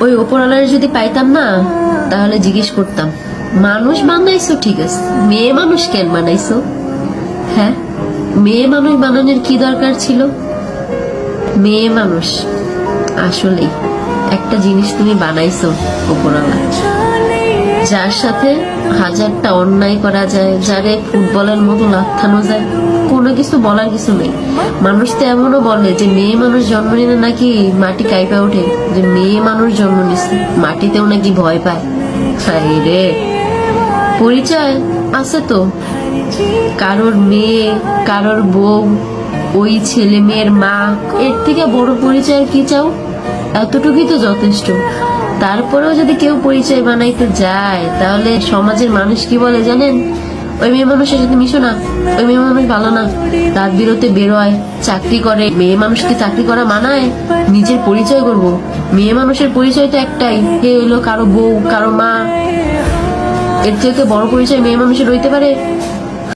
ওই ওপরওয়ালার যদি পাইতাম না, তাহলে জিজ্ঞেস করতাম, মানুষ বানাইছো ঠিক আছে, মেয়ে মানুষ কেন বানাইছো? হ্যাঁ, মেয়ে মানুষ বানানোর কি দরকার ছিল? মেয়ে মানুষ আসলেই একটা জিনিস তুমি বানাইছো ওপরওয়ালা, যার সাথে হাজারটা অন্যায় করা যায়, যারে ফুটবলের মতো লাথানো যায়, কোনো কিছু বলার কিছু নেই। মানুষ তো এমনও বলে যে মেয়ে মানুষ জন্ম নিলে নাকি মাটি কাইপা ওঠে, যে মেয়ে মানুষ জন্ম নিচ্ছে মাটিতেও নাকি ভয় পায়। হায় রে, পরিচয় আছে তো, কারোর মেয়ে, কারোর বউ, ওই ছেলে মেয়ের মা, এর থেকে বড় পরিচয় কি চাও? এতটুকুই তো যথেষ্ট। তারপরেও যদি কেউ পরিচয় বানাইতে যায়, তাহলে সমাজের মানুষ কি বলে জানেন? ওই মেয়ে মানুষের সাথে মিশো না, ওই মেয়ে মানুষ ভালো না, রাত বিরতে বেরোয়, চাকরি করে। মেয়ে মানুষকে চাকরি করা মানায়? নিজের পরিচয় করব, মেয়ে মানুষের পরিচয় তো একটাই, হে হইলো কারো বউ, কারো মা। এর থেকে বড় পরিচয় মেয়ে মানুষের হইতে পারে?